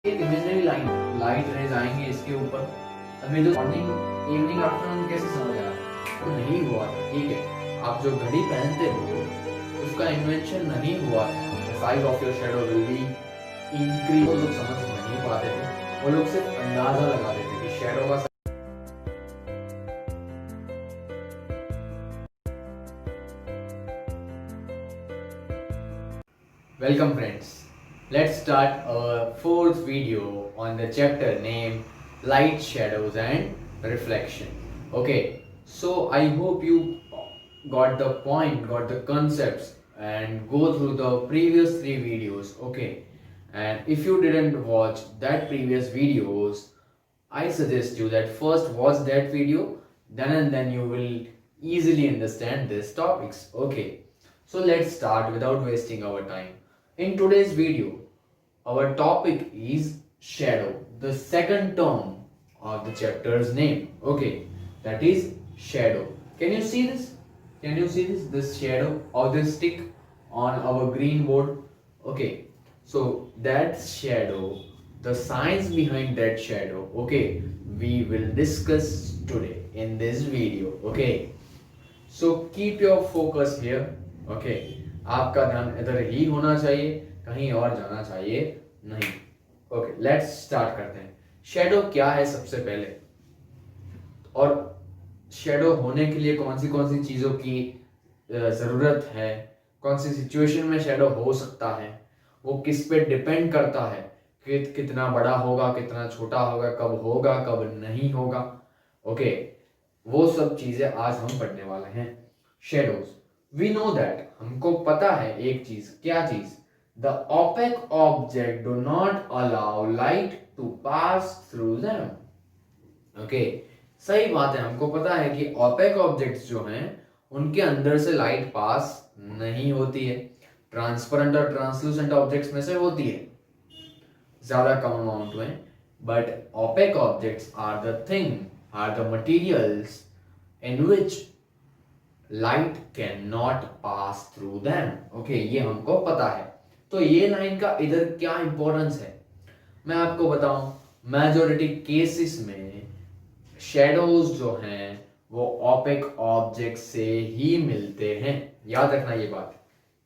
एक imaginary line, light rays आएंगे इसके ऊपर। अभी जो मॉर्निंग इवनिंग आफ्टरनून कैसे समझ आया? तो नहीं हुआ था, ठीक है। आप जो घड़ी पहनते हो उसका इन्वेंशन नहीं हुआ था। The size of your shadow will be increase. वो लोग समझ नहीं पाते थे, वो लोग सिर्फ अंदाजा लगा देते कि शैडो का। Welcome friends. Let's start our fourth video on the chapter named Light, Shadows and Reflection. Okay, so I hope you got the point, got the concepts and go through the previous three videos. Okay, and if you didn't watch that previous videos, I suggest you that first watch that video, then and then you will easily understand these topics. Okay, so let's start without wasting our time. In today's video, our topic is shadow, the second term of the chapter's name. Okay, that is shadow. Can you see this? Can you see this? This shadow or this stick on our green board? Okay, so that shadow, the science behind that shadow, okay, we will discuss today in this video. Okay, so keep your focus here. Okay, आपका ध्यान इधर ही होना चाहिए, कहीं और जाना चाहिए नहीं। ओके, लेट्स स्टार्ट करते हैं। शेडो क्या है सबसे पहले, और शेडो होने के लिए कौन सी चीजों की जरूरत है, कौन सी सिचुएशन में शेडो हो सकता है, वो किस पे डिपेंड करता है कि कितना बड़ा होगा, कितना छोटा होगा, कब होगा, कब नहीं होगा। ओके, वो सब चीजें आज हम पढ़ने वाले हैं। शेडोज, वी नो दैट, हमको पता है एक चीज। क्या चीज? The opaque object do not allow light to pass through them. Okay, सही बात है, हमको पता है कि ओपेक ऑब्जेक्ट्स जो हैं उनके अंदर से लाइट पास नहीं होती है। ट्रांसपेरेंट और ट्रांसलूसेंट ऑब्जेक्ट्स में से होती है ज्यादा कम अमाउंट में, but opaque objects are the thing, are the materials in which light cannot pass through them. Okay, ये हमको पता है। तो ये लाइन का इधर क्या इंपॉर्टेंस है मैं आपको बताऊं। मेजॉरिटी केसेस में शेडोज जो हैं वो ओपेक ऑब्जेक्ट से ही मिलते हैं। याद रखना ये बात,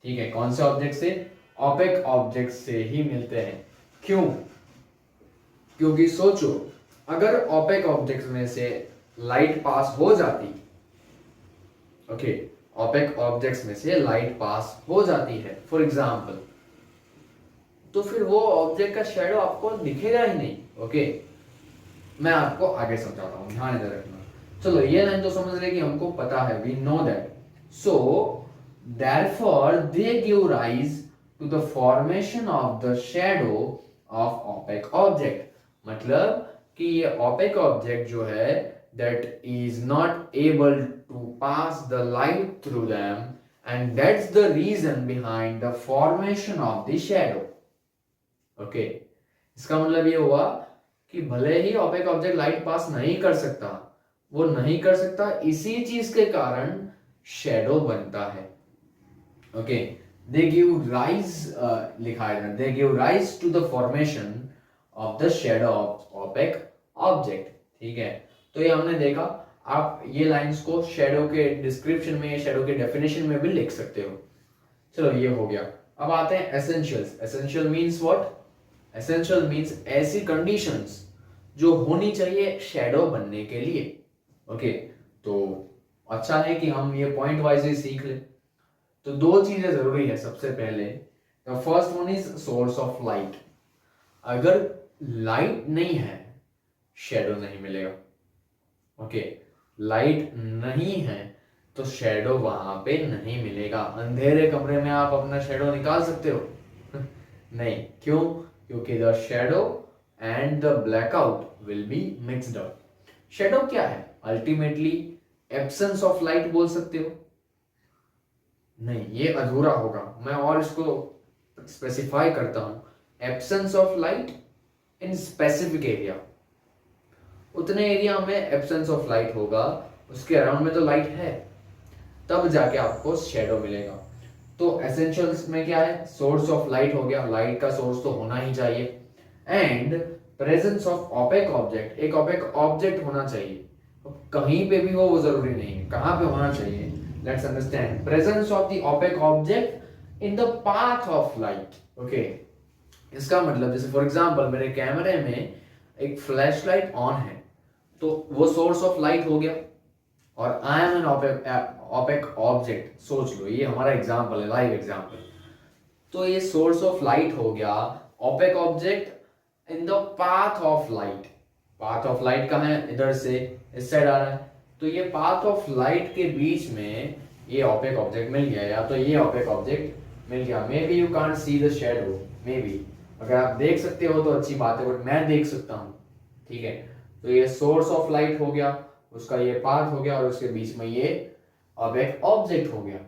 ठीक है। कौन से ऑब्जेक्ट से? ओपेक ऑब्जेक्ट से ही मिलते हैं। क्यों? क्योंकि सोचो, अगर ओपेक ऑब्जेक्ट में से लाइट पास हो जाती, ओके, ओपेक ऑब्जेक्ट्स में से लाइट पास हो जाती है फॉर एग्जांपल, तो फिर वो ऑब्जेक्ट का शैडो आपको दिखेगा ही नहीं। ओके, मैं आपको आगे समझाता हूं, ध्यान इधर रखना। चलो, ये लाइन तो समझ रहे कि हमको पता है, we know that. So therefore they give rise to the formation of the shadow of opaque object. मतलब कि ये ओपेक ऑब्जेक्ट जो है that is not able to pass the light through them, and that's the reason behind the formation of the shadow. Okay, इसका मतलब ये हुआ कि भले ही ओपेक ऑब्जेक्ट लाइट पास नहीं कर सकता, वो नहीं कर सकता, इसी चीज के कारण शेडो बनता है। ओके, they give rise, लिखा है, they give rise to the formation of the shadow of opaque object। ठीक है, तो ये हमने देखा। आप ये लाइंस को शेडो के डिस्क्रिप्शन में, शेडो के डेफिनेशन में भी लिख सकते हो। चलो, ये हो गया। अब आते हैं essentials. Essential means what? Essential means ऐसी कंडीशंस जो होनी चाहिए शेडो बनने के लिए। ओके, तो अच्छा है कि हम ये पॉइंट वाइज ही सीख ले। तो दो चीजें जरूरी है। सबसे पहले the first one is source of light. अगर लाइट नहीं है, शेडो नहीं मिलेगा। ओके, लाइट नहीं है तो शेडो वहां पे नहीं मिलेगा। अंधेरे कमरे में आप अपना शेडो निकाल सकते हो? नहीं। क्यों? क्योंकि the shadow and the blackout will be mixed up. Shadow क्या है? अल्टीमेटली एब्सेंस ऑफ लाइट बोल सकते हो। नहीं, ये अधूरा होगा। मैं और इसको स्पेसिफाई करता हूं। Absence of light in specific area, उतने एरिया में एब्सेंस ऑफ लाइट होगा, उसके अराउंड में तो लाइट है, तब जाके आपको शेडो मिलेगा। तो एसेंशियल्स में क्या है? सोर्स ऑफ लाइट हो गया, लाइट का सोर्स तो होना ही चाहिए। And presence of opaque object, एक ओपेक ऑब्जेक्ट होना चाहिए, कहीं पे भी हो वो जरूरी नहीं है, कहां पे होना चाहिए। Let's understand presence of the opaque object in the path of light. Okay, इसका मतलब जैसे फॉर एग्जांपल मेरे कैमरे में एक फ्लैश लाइट ऑन है, तो वो सोर्स ऑफ लाइट हो गया, और I am an opaque object. सोच लो, ये हमारा एग्जांपल है, लाइव एग्जांपल। तो ये सोर्स ऑफ लाइट हो गया, opaque object in the path of light. Path of light कहाँ है, इधर से इस साइड आ रहा है, तो ये पाथ ऑफ लाइट के बीच में ये ओपेक ऑब्जेक्ट मिल गया, या तो ये ओपेक ऑब्जेक्ट मिल गया। May be you can't see the shadow, may be अगर आप देख सकते हो तो अच्छी बात है, बट मैं देख सकता हूँ, ठीक है। तो ये सोर्स ऑफ लाइट हो गया, उसका ये पाथ हो गया, और उसके बीच में ये ओपेक ऑब्जेक्ट हो गया।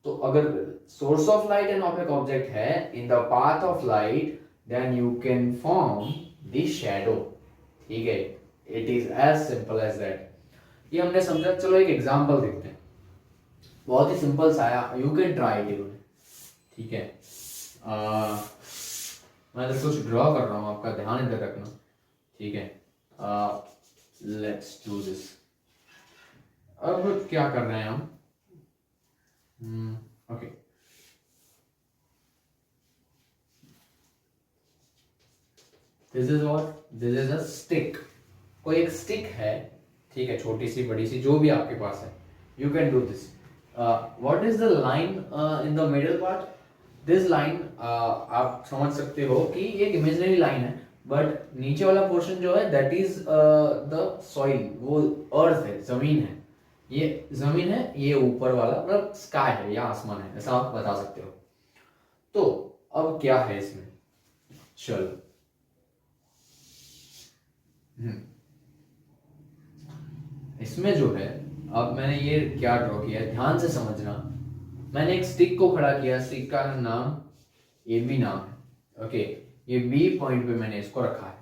तो अगर source of light and opaque object है in the path of light, then you can form the shadow, ठीक है। It is as simple as that. ये हमने समझा। चलो एक एग्जांपल देखते हैं, बहुत ही सिंपल सा है, यू कैन ट्राई इट, ठीक है। मैं तो कुछ ड्रॉ कर रहा हूँ, आपका ध्यान इधर रखना, ठीक है। Let's do this. अब क्या कर रहे हैं हम, okay, this is what, this is a stick. कोई एक स्टिक है, ठीक है, छोटी सी बड़ी सी जो भी आपके पास है, you can do this. What is the line in the middle part, this line, आप समझ सकते हो कि एक इमेजिनरी लाइन है, बट नीचे वाला पोर्शन जो है दैट इज द सॉइल, वो अर्थ है, जमीन है, ये जमीन है, ये ऊपर वाला मतलब स्काई है या आसमान है, ऐसा आप बता सकते हो। तो अब क्या है इसमें, चलो इसमें जो है, अब मैंने ये क्या ड्रॉ किया है, ध्यान से समझना। मैंने एक स्टिक को खड़ा किया, स्टिक का नाम ए बी नाम है, ओके। ये बी पॉइंट पे मैंने इसको रखा है।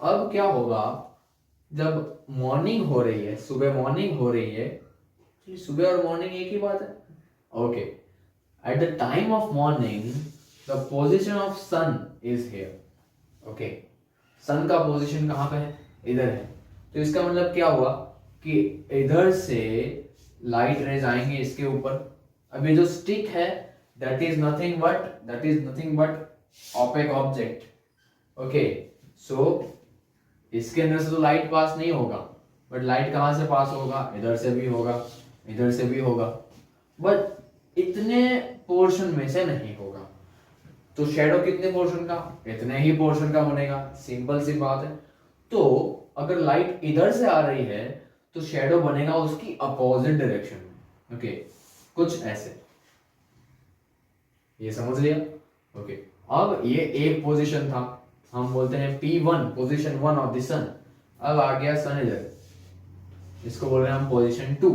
अब क्या होगा, जब मॉर्निंग हो रही है, सुबह मॉर्निंग हो रही है, सुबह और मॉर्निंग एक ही बात है, okay. At the time of morning the position of sun is here, okay. Sun का पोजीशन कहाँ पे है, इधर है। तो इसका मतलब क्या हुआ कि इधर से लाइट रेज आएंगे इसके ऊपर। अब ये जो स्टिक है that is nothing but opaque object, okay. So इसके अंदर से तो लाइट पास नहीं होगा, बट लाइट कहाँ से पास होगा, इधर से भी होगा, इधर से भी होगा, बट इतने पोर्शन में से नहीं होगा। तो शेडो कितने पोर्शन का, इतने ही पोर्शन का बनेगा, सिंपल सी बात है। तो अगर लाइट इधर से आ रही है तो शेडो बनेगा उसकी अपोजिट डायरेक्शन में, ओके, कुछ ऐसे, ये समझ लिया, ओके। अब ये एक पोजीशन था, हम बोलते हैं P1, पोजीशन 1 ऑफ द सन। अब आ गया सन इधर, इसको बोल रहे हैं हम पोजीशन 2।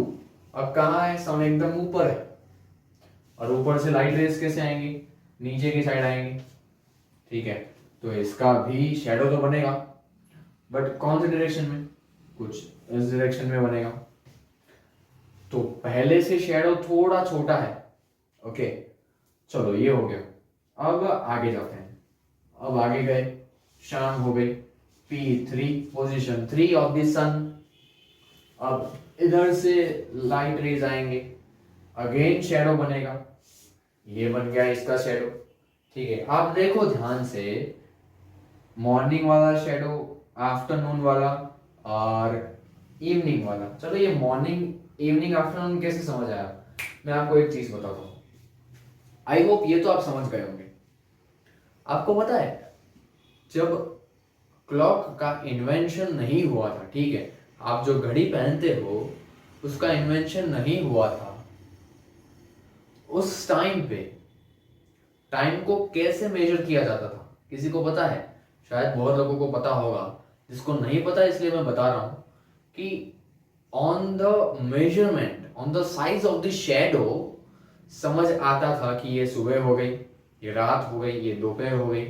अब कहाँ है, सन एकदम ऊपर है, और ऊपर से लाइट रेज कैसे आएंगी, नीचे की साइड आएंगे, ठीक है। तो इसका भी शेडो तो बनेगा, बट कौन सी डायरेक्शन में, कुछ इस डायरेक्शन में बनेगा। तो पहले से शेडो थोड़ा छोटा है, ओके। चलो ये हो गया। अब आगे जाते हैं, अब आगे गए, शाम हो गई, P3, पोजीशन 3 ऑफ द सन। अब इधर से लाइट रेज आएंगे, अगेन शेडो बनेगा, ये बन गया इसका शेडो, ठीक है। आप देखो ध्यान से, मॉर्निंग वाला शेडो, आफ्टरनून वाला और इवनिंग वाला। चलो ये मॉर्निंग इवनिंग आफ्टरनून कैसे समझ आया, मैं आपको एक चीज बताता हूँ। आई होप ये तो आप समझ गए होंगे। आपको पता है जब क्लॉक का इन्वेंशन नहीं हुआ था, ठीक है, आप जो घड़ी पहनते हो उसका इन्वेंशन नहीं हुआ था, उस टाइम पे टाइम को कैसे मेजर किया जाता था, किसी को पता है? शायद बहुत लोगों को पता होगा, जिसको नहीं पता इसलिए मैं बता रहा हूं कि on the measurement, on the size of the shadow समझ आता था कि ये सुबह हो गई, ये रात हो गई, ये दोपहर हो गई,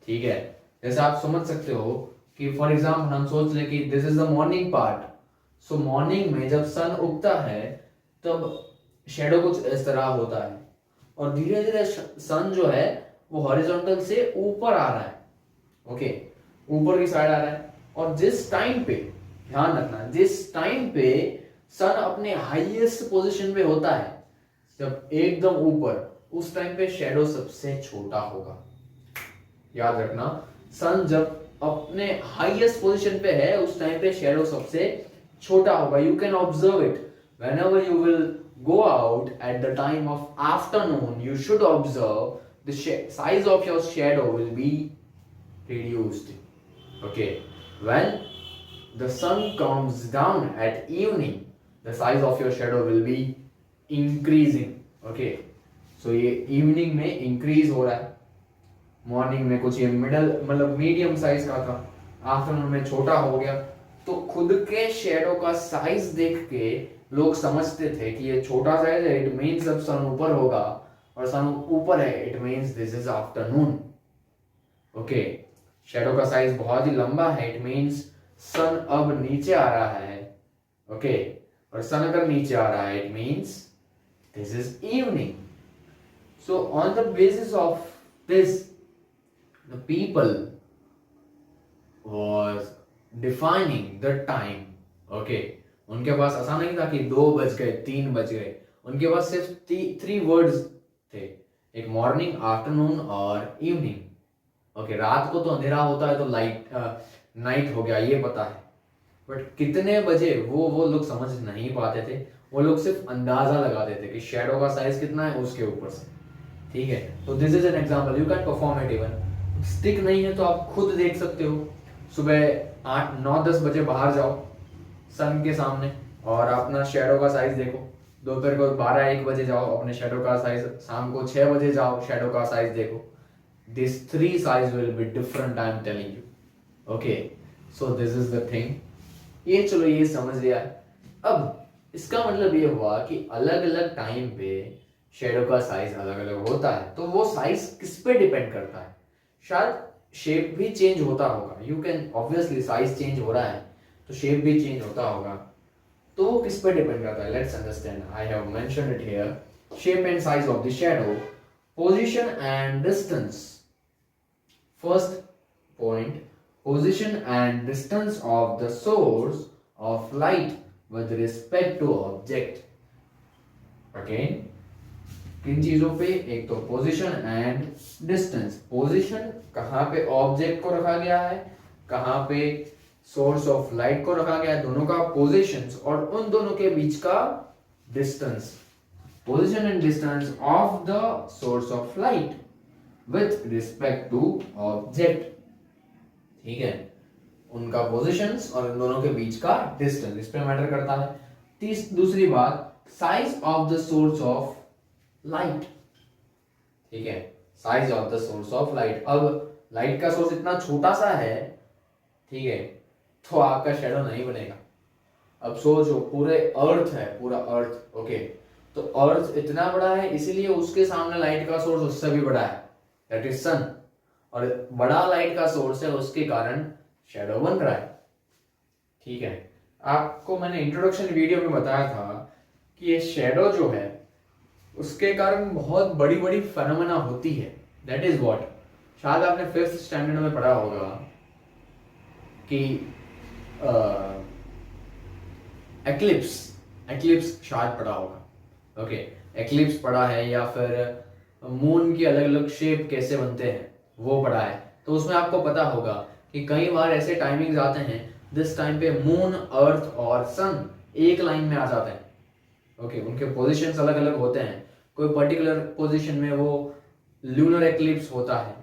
ठीक है। जैसे आप समझ सकते हो कि फॉर एग्जाम्पल हम सोच लें कि this is the morning part. So morning में जब सन उगता है तब शेडो कुछ इस तरह होता है, और धीरे धीरे सन जो है वो हॉरिजॉन्टल से ऊपर आ रहा है, ओके। ऊपर की साइड आ रहा है। और जिस टाइम पे, ध्यान रखना, जिस टाइम पे सन अपने हाईएस्ट पोजीशन पे होता है, जब एकदम ऊपर, उस टाइम पे शेडो सबसे छोटा होगा। याद रखना, सन जब अपने हाईएस्ट पोजीशन पे है उस टाइम पे शेडो सबसे छोटा होगा। You can observe it whenever you will go out at the time of afternoon. You should observe the size of your shadow will be reduced. Okay, when the sun comes down at evening, the size of your shadow will be increasing. Okay, so ये evening में increase हो रहा है, morning में कुछ ये middle मतलब medium size का था, आफ्टरनून में छोटा हो गया। तो खुद के शेडो का साइज देख के लोग समझते थे कि ये छोटा साइज है, इट मीन्स अब सन ऊपर होगा, और सन ऊपर है it means this is afternoon. Okay, shadow का साइज बहुत ही लंबा है, इट मीन्स सन अब नीचे आ रहा है। ओके, और सन अगर नीचे आ रहा है it means this is evening. So on the basis of this the people was defining the time. Okay, उनके पास ऐसा नहीं था कि 2 बज गए 3 बज गए, उनके पास सिर्फ 3 वर्ड्स थे, एक मॉर्निंग, आफ्टरनून और इवनिंग। ओके, रात को तो अंधेरा होता है तो लाइट नाइट हो गया ये पता है, बट कितने बजे वो लोग समझ नहीं पाते थे। वो लोग सिर्फ अंदाजा लगाते थे कि शेडो का साइज कितना है उसके ऊपर से। ठीक है, तो this is an example, you can perform it even. Stick नहीं है तो आप खुद देख सकते हो, सुबह 8-9-10 बजे बाहर जाओ सन के सामने और अपना शेडो का साइज देखो। दोपहर को 12-1 बजे जाओ, अपने शेडो का साइज, शाम को 6 बजे जाओ, शेडो का साइज देखो। This 3 size will be different, I am telling you. Okay, so this is the thing. ये चलो ये समझ लिया। अब इसका मतलब ये हुआ कि अलग अलग टाइम पे शेडो का साइज अलग अलग होता है। तो वो साइज किस पे डिपेंड करता है? शायद शेप भी चेंज होता होगा। You can obviously, size change हो रहा है तो शेप भी चेंज होता होगा। तो वो किस पे डिपेंड करता है? Let's understand. I have mentioned it here. Shape and size of the shadow, position and distance. First point, position and distance of the source of light with respect to object. Again, किन चीजों पे? एक तो position and distance. Position कहाँ पे object को रखा गया है, कहाँ पे सोर्स ऑफ लाइट को रखा गया है, दोनों का पोजीशंस, और उन दोनों के बीच का distance. Position and distance of the source of light with respect to object. ठीक है, उनका पोजीशंस और उन दोनों के बीच का डिस्टेंस, इस पे मैटर करता है। दूसरी बात, size of the source of light. ठीक है, size of the source of light. अब लाइट का सोर्स इतना छोटा सा है, ठीक है, तो आपका शेडो नहीं बनेगा। अब सोचो, पूरे अर्थ है, पूरा अर्थ। ओके, तो अर्थ इतना बड़ा है, इसीलिए उसके सामने लाइट का सोर्स उससे भी बड़ा है, दैट इज सन। और बड़ा लाइट का सोर्स है, उसके कारण शेडो बन रहा है। ठीक है, आपको मैंने इंट्रोडक्शन वीडियो में बताया था कि ये शेडो जो है उसके कारण बहुत बड़ी बड़ी फेनोमेना होती है। दैट इज व्हाट, शायद आपने 5th स्टैंडर्ड में पढ़ा होगा कि एक्लिप्स शायद पढ़ा होगा। ओके, एक्लिप्स पढ़ा है, या फिर मून की अलग अलग शेप कैसे बनते हैं वो पढ़ा है। तो उसमें आपको पता होगा कि कई बार ऐसे टाइमिंग्स आते हैं जिस टाइम पे मून, अर्थ और सन एक लाइन में आ जाते हैं। ओके, उनके पोजीशंस अलग अलग होते हैं। कोई पर्टिकुलर पोजीशन में वो लूनर एक्लिप्स होता है,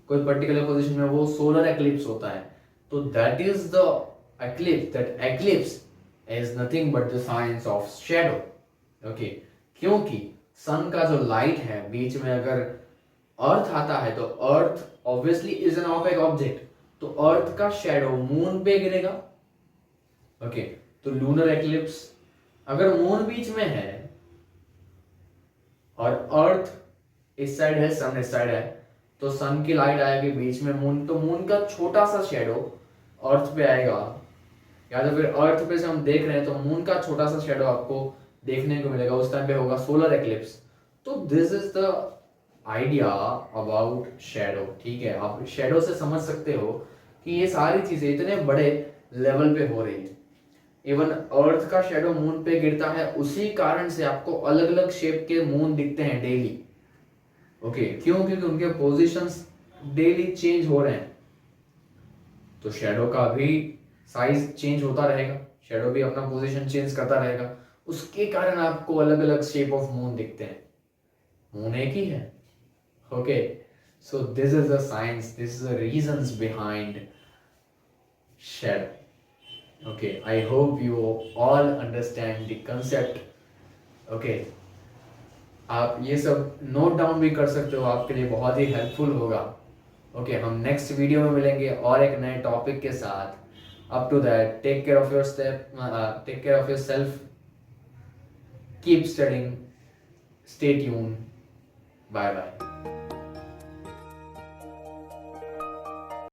कोई पर्टिकुलर पोजीशन में वो सोलर एक्लिप्स होता है। तो that is the eclipse, that eclipse is nothing but the science of shadow. Okay, क्योंकि सन का जो लाइट है बीच में अगर अर्थ आता है तो earth obviously is an opaque object, तो अर्थ का शैडो मून पे गिरेगा। ओके, तो लूनर एक्लिप्स, अगर मून बीच में है और अर्थ इस साइड है, सन इस साइड है, तो सन की लाइट आएगी बीच में मून, तो मून का छोटा सा शेडो अर्थ पे आएगा। या तो फिर अर्थ पे से हम देख रहे हैं तो मून का छोटा सा शेडो आपको देखने को मिलेगा, उस टाइम पे होगा सोलर एक्लिप्स। तो this is the idea about shadow. ठीक है, आप शेडो से समझ सकते हो कि ये सारी चीजें इतने बड़े लेवल पे हो रही है। इवन अर्थ का शेडो मून पे गिरता है, उसी कारण से आपको अलग अलग शेप के मून दिखते हैं डेली। ओके, क्यों? क्योंकि उनके पोजीशंस डेली चेंज हो रहे हैं, तो शेडो का भी साइज चेंज होता रहेगा, शेडो भी अपना पोजीशन चेंज करता रहेगा, उसके कारण आपको अलग अलग शेप ऑफ मून दिखते हैं। मून एक ही है। Okay, so this is the science, this is the reasons behind shadow. Okay, I hope you all understand the concept. Okay, आप ये सब नोट डाउन भी कर सकते हो, आपके लिए बहुत ही हेल्पफुल होगा। ओके, हम नेक्स्ट वीडियो में मिलेंगे और एक नए टॉपिक के साथ। Up to that, take care of your take care of yourself, keep studying, stay tune, bye bye.